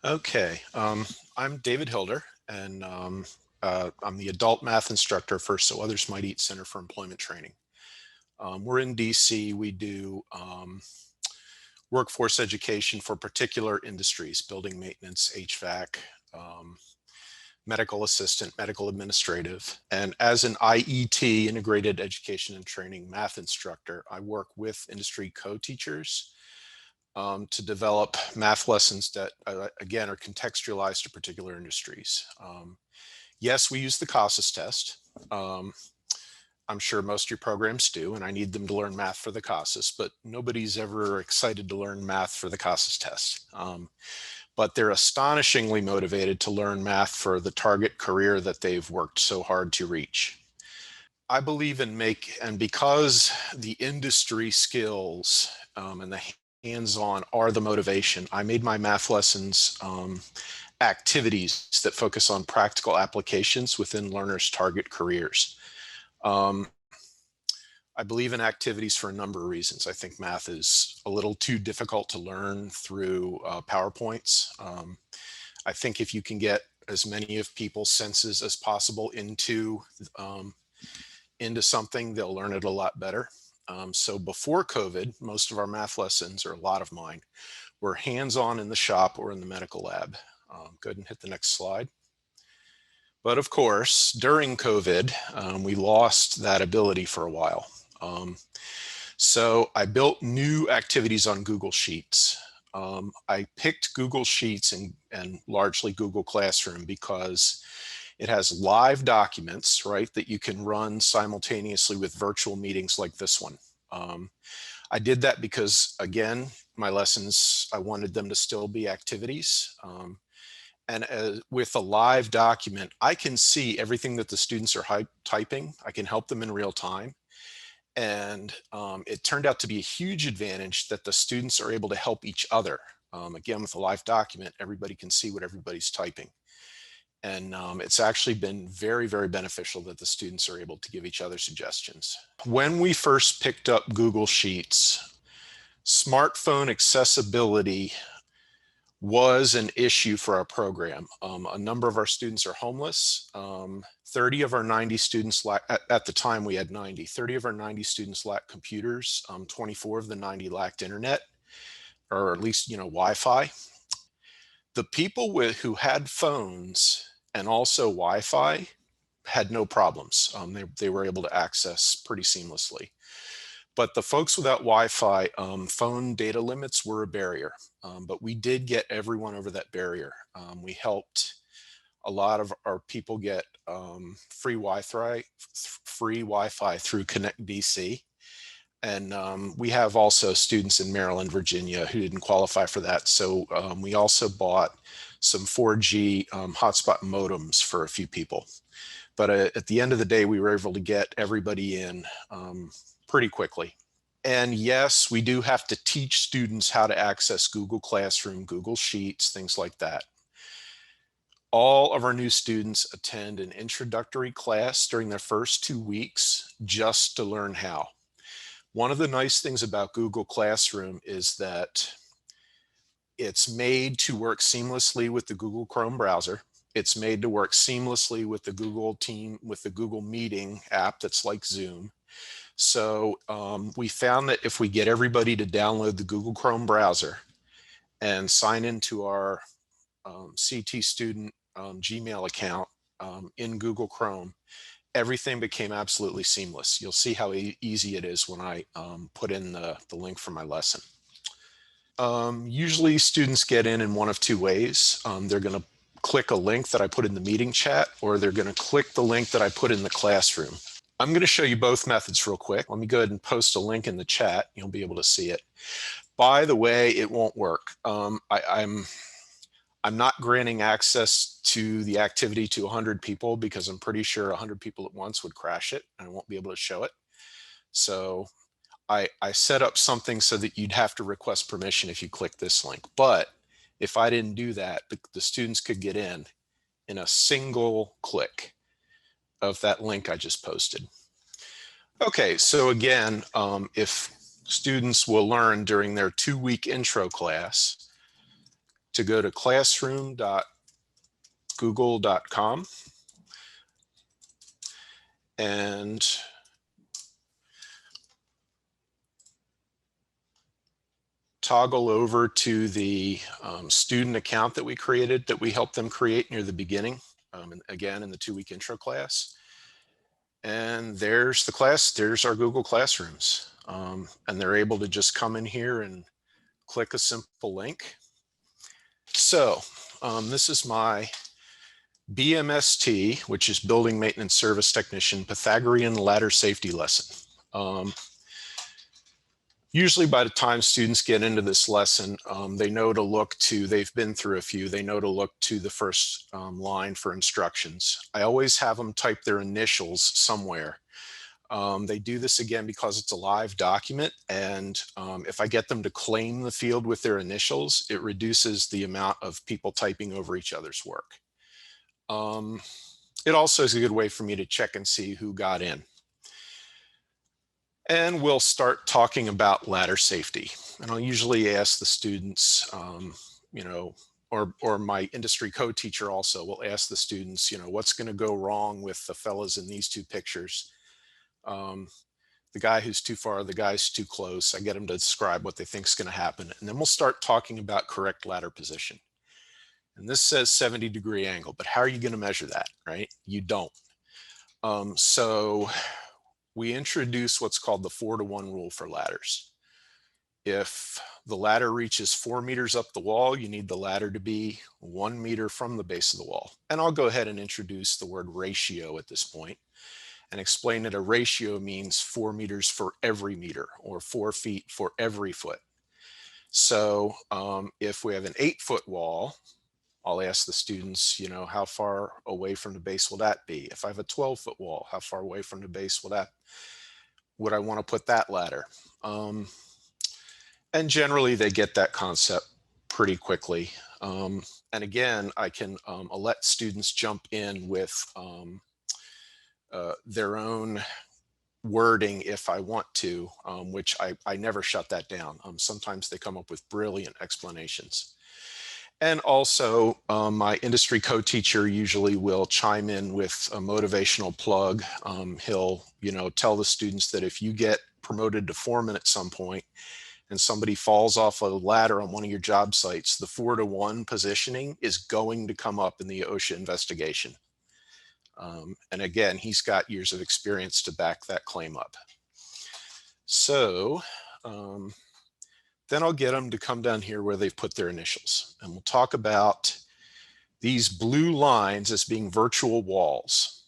Okay, I'm David Hilder, and I'm the adult math instructor for So Others Might Eat Center for Employment Training. We're in DC. We do workforce education for particular industries: building maintenance, HVAC, um, medical assistant, medical administrative. And as an IET, Integrated Education and Training math instructor, I work with industry co-teachers to develop math lessons that, again, are contextualized to particular industries. Yes, we use the CASAS test. I'm sure most of your programs do, and I need them to learn math for the CASAS, but nobody's ever excited to learn math for the CASAS test. But they're astonishingly motivated to learn math for the target career that they've worked so hard to reach. I believe in and because the industry skills and the hands-on are the motivation, I made my math lessons activities that focus on practical applications within learners' target careers. I believe in activities for a number of reasons. I think math is a little too difficult to learn through PowerPoints. I think if you can get as many of people's senses as possible into something, they'll learn it a lot better. So before COVID, most of our math lessons, or a lot of mine, were hands-on in the shop or in the medical lab. Go ahead and hit the next slide. But of course, during COVID, we lost that ability for a while. So I built new activities on Google Sheets. I picked Google Sheets and largely Google Classroom because it has live documents, right, that you can run simultaneously with virtual meetings like this one. I did that because, again, my lessons, I wanted them to still be activities. And with a live document, I can see everything that the students are typing. I can help them in real time. And it turned out to be a huge advantage that the students are able to help each other. Again, with a live document, everybody can see what everybody's typing. And it's actually been very, very beneficial that the students are able to give each other suggestions. When we first picked up Google Sheets, smartphone accessibility was an issue for our program. A number of our students are homeless. 30 of our 90 students at the time we had 90, 30 of our 90 students lacked computers. 24 of the 90 lacked internet, or at least, Wi-Fi. The people who had phones and also Wi-Fi had no problems. They were able to access pretty seamlessly. But the folks without Wi-Fi, phone data limits were a barrier. But we did get everyone over that barrier. We helped a lot of our people get free Wi-Fi through Connect DC. And we have also students in Maryland, Virginia who didn't qualify for that. So we also bought some 4G hotspot modems for a few people. But at the end of the day, we were able to get everybody in pretty quickly. And yes, we do have to teach students how to access Google Classroom, Google Sheets, things like that. All of our new students attend an introductory class during their first 2 weeks just to learn how. One of the nice things about Google Classroom is that it's made to work seamlessly with the Google Chrome browser. It's made to work seamlessly with the Google Meeting app that's like Zoom. So we found that if we get everybody to download the Google Chrome browser and sign into our CT student Gmail account in Google Chrome, everything became absolutely seamless. You'll see how easy it is when I put in the link for my lesson. Usually students get in one of two ways. They're going to click a link that I put in the meeting chat, or they're going to click the link that I put in the classroom. I'm going to show you both methods real quick. Let me go ahead and post a link in the chat. You'll be able to see it. By the way, it won't work. I'm not granting access to the activity to 100 people because I'm pretty sure 100 people at once would crash it and I won't be able to show it. So I set up something so that you'd have to request permission if you click this link. But if I didn't do that, the students could get in a single click of that link I just posted. Okay, so again, if students will learn during their 2-week intro class, to go to classroom.google.com and toggle over to the student account that we created, that we helped them create near the beginning, and again in the 2-week intro class. And there's the class, there's our Google Classrooms. And they're able to just come in here and click a simple link. So this is my BMST, which is Building Maintenance Service Technician, Pythagorean Ladder Safety lesson. Usually by the time students get into this lesson, they know to look to, they've been through a few, they know to look to the first line for instructions. I always have them type their initials somewhere. They do this again because it's a live document, and if I get them to claim the field with their initials, it reduces the amount of people typing over each other's work. It also is a good way for me to check and see who got in. And we'll start talking about ladder safety. And I'll usually ask the students, you know, or my industry co-teacher also will ask the students, you know, what's going to go wrong with the fellas in these two pictures? The guy who's too far, the guy's too close. I get them to describe what they think is going to happen. And then we'll start talking about correct ladder position. And this says 70-degree angle, but how are you going to measure that, right? You don't. So we introduce what's called the 4-to-1 rule for ladders. If the ladder reaches 4 meters up the wall, you need the ladder to be 1 meter from the base of the wall. And I'll go ahead and introduce the word ratio at this point and explain that a ratio means 4 meters for every meter, or 4 feet for every foot. So if we have an 8-foot wall, I'll ask the students, you know, how far away from the base will that be? If I have a 12-foot wall, how far away from the base would I want to put that ladder? And generally they get that concept pretty quickly. And again, I can let students jump in with their own wording if I want to, which I never shut that down. Sometimes they come up with brilliant explanations. And also my industry co-teacher usually will chime in with a motivational plug. He'll, you know, tell the students that if you get promoted to foreman at some point and somebody falls off a ladder on one of your job sites, the 4-to-1 positioning is going to come up in the OSHA investigation. And again, he's got years of experience to back that claim up. So then I'll get them to come down here where they've put their initials. And we'll talk about these blue lines as being virtual walls.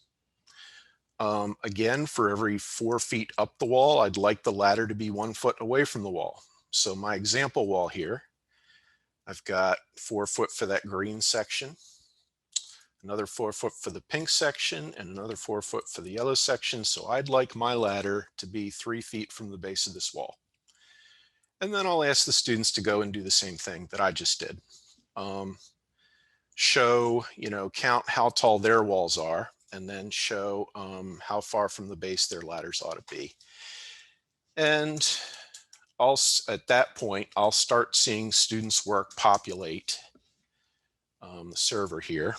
Again, for every 4 feet up the wall, I'd like the ladder to be 1 foot away from the wall. So my example wall here, I've got 4 foot for that green section, another 4 foot for the pink section, and another 4 foot for the yellow section. So I'd like my ladder to be 3 feet from the base of this wall. And then I'll ask the students to go and do the same thing that I just did. Show, you know, count how tall their walls are, and then show how far from the base their ladders ought to be. And at that point, I'll start seeing students' work populate the server here.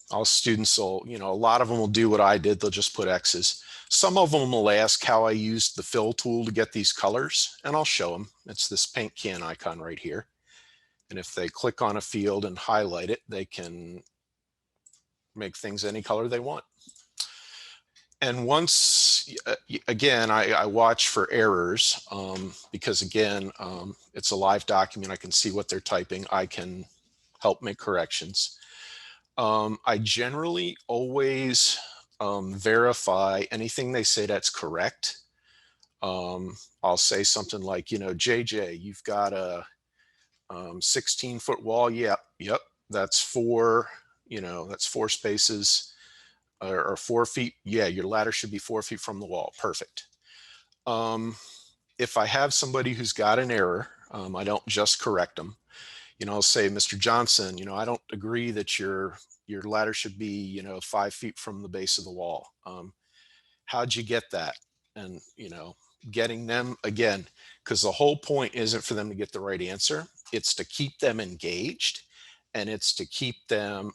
All students will, you know, a lot of them will do what I did. They'll just put X's. Some of them will ask how I used the fill tool to get these colors, and I'll show them. It's this paint can icon right here. And if they click on a field and highlight it, they can make things any color they want. And once, again, I watch for errors because, again, it's a live document. I can see what they're typing. I can help make corrections. I generally always verify anything they say that's correct. I'll say something like, you know, JJ, you've got a 16-foot wall. Yep, that's 4, you know, that's 4 spaces or 4 feet. Yeah, your ladder should be 4 feet from the wall. Perfect. If I have somebody who's got an error, I don't just correct them. You know, I'll say, Mr. Johnson, you know, I don't agree that your ladder should be, you know, 5 feet from the base of the wall. How'd you get that? And, you know, getting them, again, because the whole point isn't for them to get the right answer. It's to keep them engaged, and it's to keep them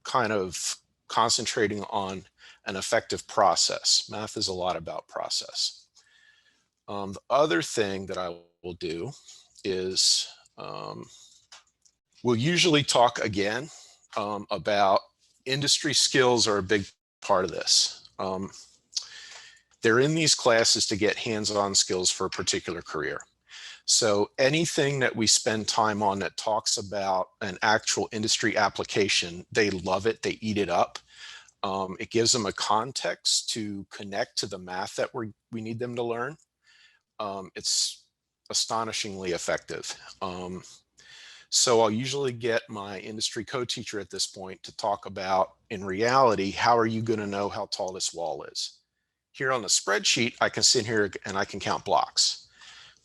kind of concentrating on an effective process. Math is a lot about process. The other thing that I will do is we'll usually talk again about industry skills are a big part of this. They're in these classes to get hands-on skills for a particular career. So anything that we spend time on that talks about an actual industry application, they love it, they eat it up. It gives them a context to connect to the math that we need them to learn. It's astonishingly effective. So I'll usually get my industry co-teacher at this point to talk about, in reality, how are you going to know how tall this wall is? Here on the spreadsheet, I can sit here and I can count blocks.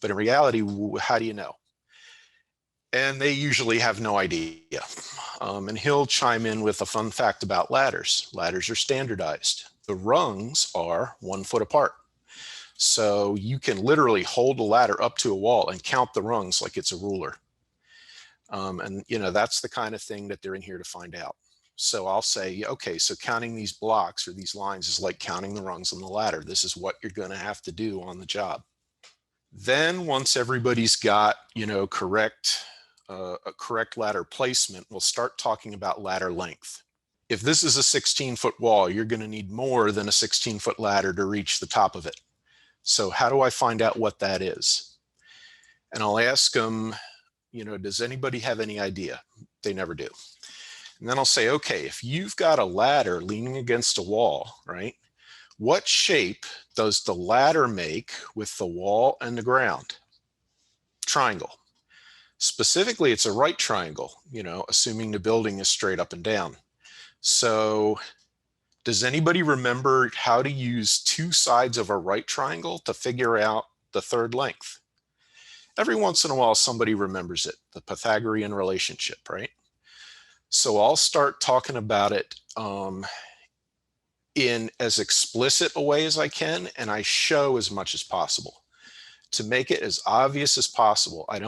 But in reality, how do you know? And they usually have no idea. And he'll chime in with a fun fact about ladders. Ladders are standardized. The rungs are 1 foot apart. So you can literally hold a ladder up to a wall and count the rungs like it's a ruler. And that's the kind of thing that they're in here to find out. So I'll say, okay, so counting these blocks or these lines is like counting the rungs on the ladder. This is what you're going to have to do on the job. Then once everybody's got, correct ladder placement, we'll start talking about ladder length. If this is a 16-foot wall, you're going to need more than a 16-foot ladder to reach the top of it. So how do I find out what that is? And I'll ask them, does anybody have any idea? They never do. And then I'll say, okay, if you've got a ladder leaning against a wall, right? What shape does the ladder make with the wall and the ground? Triangle. Specifically, it's a right triangle, assuming the building is straight up and down. So does anybody remember how to use two sides of a right triangle to figure out the third length? Every once in a while, somebody remembers it, the Pythagorean relationship, right? So I'll start talking about it in as explicit a way as I can, and I show as much as possible to make it as obvious as possible. I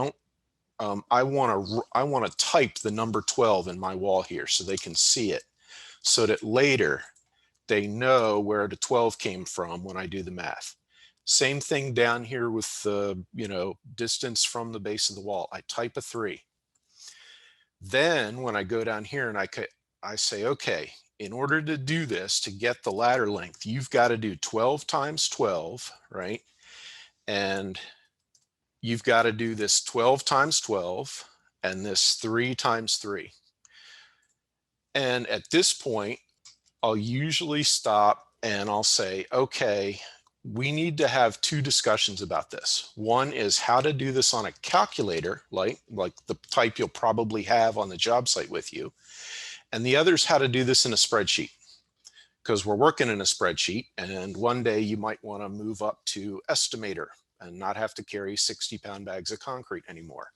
want to type the number 12 in my wall here so they can see it, so that later they know where the 12 came from when I do the math. Same thing down here with the, distance from the base of the wall. I type a 3. Then when I go down here and I say, okay, in order to do this, to get the ladder length, you've got to do 12 times 12, right? And you've got to do this 12 times 12 and this 3 times 3. And at this point, I'll usually stop and I'll say, okay, we need to have two discussions about this. One is how to do this on a calculator, like the type you'll probably have on the job site with you. And the other is how to do this in a spreadsheet, because we're working in a spreadsheet. And one day you might want to move up to estimator and not have to carry 60-pound bags of concrete anymore.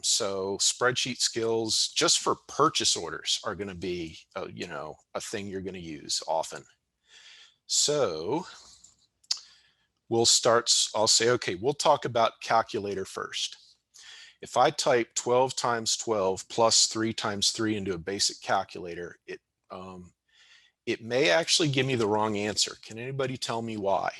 So spreadsheet skills just for purchase orders are going to be, a thing you're going to use often. So I'll say, okay, we'll talk about calculator first. If I type 12 times 12 plus 3 times 3 into a basic calculator, it may actually give me the wrong answer. Can anybody tell me why?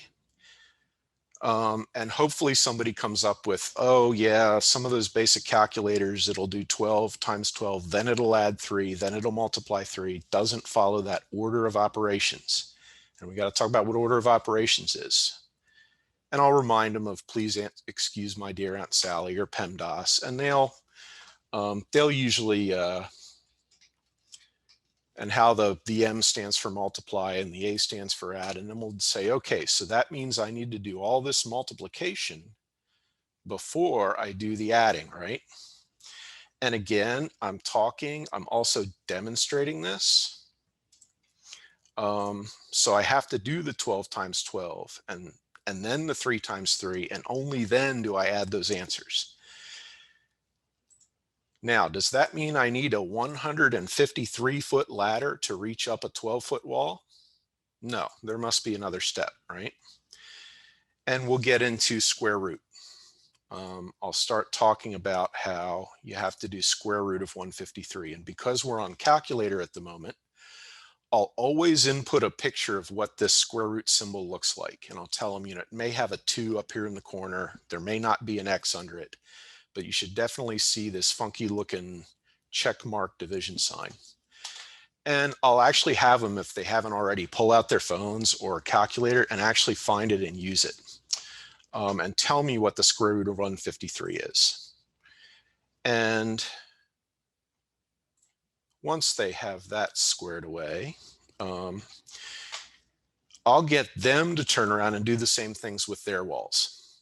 And hopefully somebody comes up with, oh yeah, some of those basic calculators, it'll do 12 times 12, then it'll add 3, then it'll multiply 3, doesn't follow that order of operations. And we got to talk about what order of operations is. And I'll remind them of please excuse my dear Aunt Sally or PEMDAS, and they'll usually, and how the M stands for multiply and the A stands for add. And then we'll say, okay, so that means I need to do all this multiplication before I do the adding, right? And again, I'm also demonstrating this. So I have to do the 12 times 12 and then the 3 times 3, and only then do I add those answers. Now, does that mean I need a 153-foot ladder to reach up a 12-foot wall? No, there must be another step, right? And we'll get into square root. I'll start talking about how you have to do square root of 153. And because we're on calculator at the moment, I'll always input a picture of what this square root symbol looks like. And I'll tell them, it may have a 2 up here in the corner. There may not be an X under it, but you should definitely see this funky looking check mark division sign. And I'll actually have them, if they haven't already, pull out their phones or a calculator and actually find it and use it. And tell me what the square root of 153 is. And once they have that squared away, I'll get them to turn around and do the same things with their walls.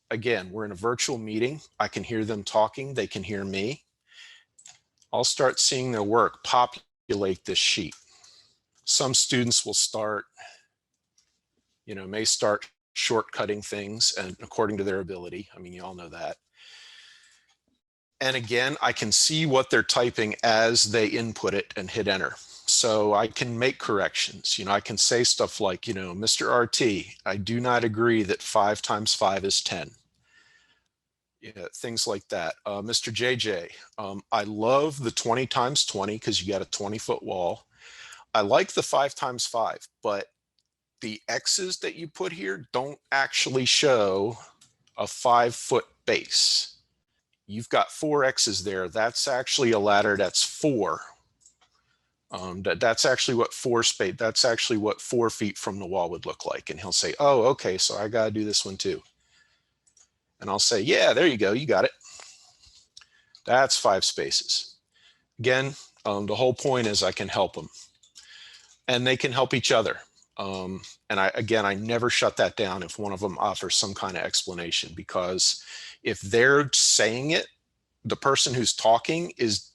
Again, we're in a virtual meeting. I can hear them talking. They can hear me. I'll start seeing their work populate this sheet. Some students will start, may start shortcutting things and according to their ability. I mean, you all know that. And again, I can see what they're typing as they input it and hit enter. So I can make corrections. I can say stuff like, Mr. RT, I do not agree that 5 times 5 is 10. Things like that. Mr. JJ, I love the 20 times 20 because you got a 20-foot wall. I like the 5 times 5, but the X's that you put here don't actually show a 5-foot base. You've got 4 X's there. That's actually a ladder that's 4. That's actually what 4 feet from the wall would look like. And he'll say, oh, okay, so I got to do this one too. And I'll say, yeah, there you go. You got it. That's 5 spaces. Again, the whole point is I can help them. And they can help each other. And I never shut that down if one of them offers some kind of explanation, because if they're saying it, the person who's talking is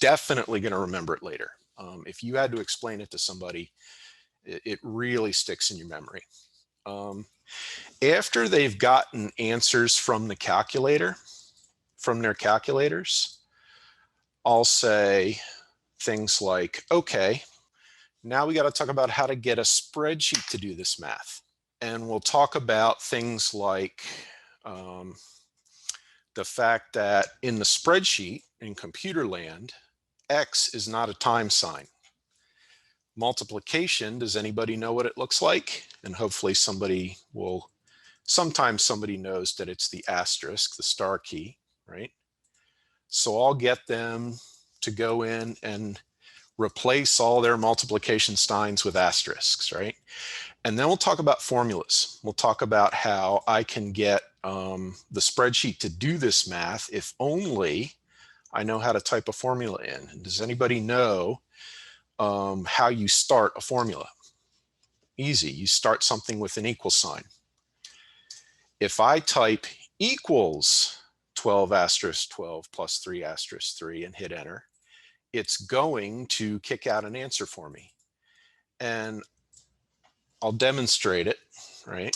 definitely going to remember it later. If you had to explain it to somebody, it really sticks in your memory. After they've gotten answers from the calculator, from their calculators, I'll say things like, okay, now we got to talk about how to get a spreadsheet to do this math. And we'll talk about things like the fact that in the spreadsheet, in computer land, X is not a time sign. Multiplication, does anybody know what it looks like? And hopefully sometimes somebody knows that it's the asterisk, the star key, right? So I'll get them to go in and replace all their multiplication signs with asterisks, right? And then we'll talk about formulas. We'll talk about how I can get the spreadsheet to do this math if only I know how to type a formula in. And does anybody know how you start a formula? Easy. You start something with an equal sign. If I type equals 12 asterisk 12 plus 3 asterisk 3 and hit enter, it's going to kick out an answer for me. And I'll demonstrate it, right?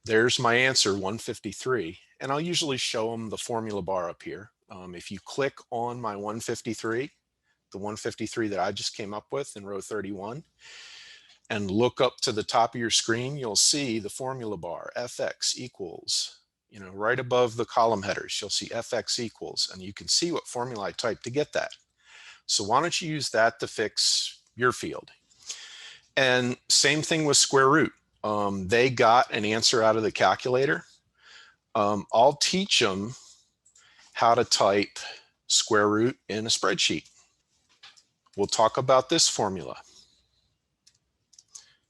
There's my answer, 153. And I'll usually show them the formula bar up here. If you click on my 153, the 153 that I just came up with in row 31, and look up to the top of your screen, you'll see the formula bar, fx equals, right above the column headers, you'll see fx equals, and you can see what formula I typed to get that. So why don't you use that to fix your field? And same thing with square root. They got an answer out of the calculator. I'll teach them how to type square root in a spreadsheet. We'll talk about this formula.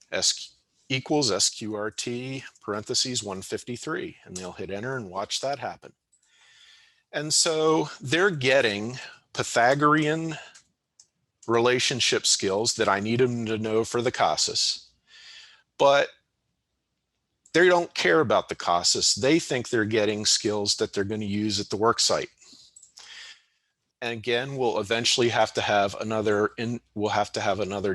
S equals SQRT parentheses 153, and they'll hit enter and watch that happen. And so they're getting Pythagorean relationship skills that I need them to know for the CASAS, but they don't care about the CASAS. They think they're getting skills that they're going to use at the work site. And again, we'll eventually have to have another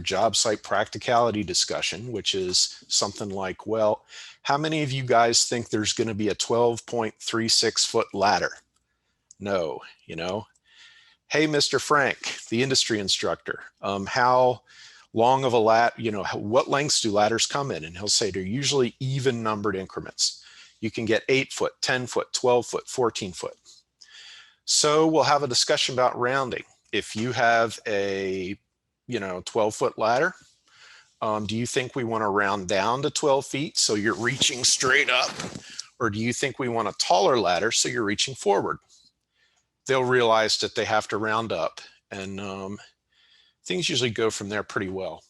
job site practicality discussion, which is something like, well, how many of you guys think there's going to be a 12.36 foot ladder? No, Hey, Mr. Frank, the industry instructor, how long of a ladder, what lengths do ladders come in? And he'll say they're usually even numbered increments. You can get 8 foot, 10 foot, 12 foot, 14 foot. So we'll have a discussion about rounding. If you have a 12-foot ladder, do you think we want to round down to 12 feet so you're reaching straight up? Or do you think we want a taller ladder so you're reaching forward? They'll realize that they have to round up, and things usually go from there pretty well.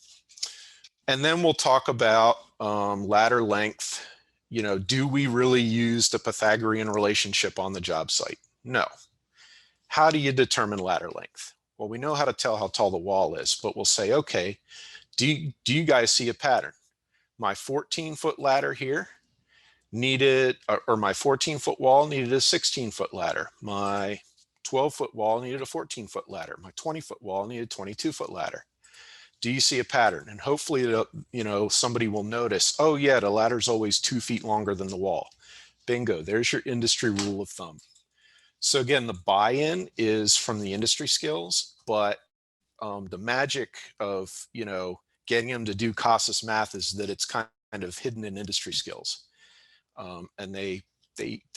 And then we'll talk about ladder length. Do we really use the Pythagorean relationship on the job site? No. How do you determine ladder length? Well, we know how to tell how tall the wall is, but we'll say, okay, do you guys see a pattern? My 14-foot ladder here needed, or my 14-foot wall needed a 16-foot ladder. My 12-foot wall needed a 14-foot ladder. My 20-foot wall needed a 22-foot ladder. Do you see a pattern? And hopefully, somebody will notice, oh yeah, the ladder's always 2 feet longer than the wall. Bingo, there's your industry rule of thumb. So again, the buy-in is from the industry skills, but the magic of, getting them to do CASAS math is that it's kind of hidden in industry skills. And they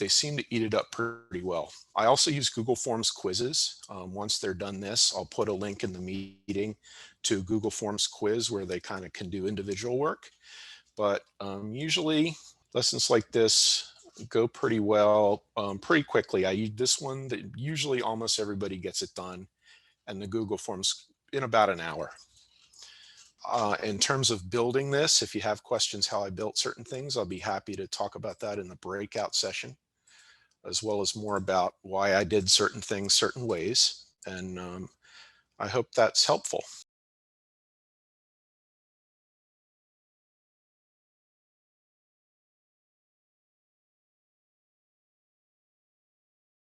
seem to eat it up pretty well. I also use Google Forms quizzes. Once they're done this, I'll put a link in the meeting to Google Forms quiz where they kind of can do individual work. But usually lessons like this go pretty well, pretty quickly. I use this one that usually almost everybody gets it done, and the Google Forms in about an hour. In terms of building this, if you have questions how I built certain things, I'll be happy to talk about that in the breakout session, as well as more about why I did certain things certain ways. And I hope that's helpful.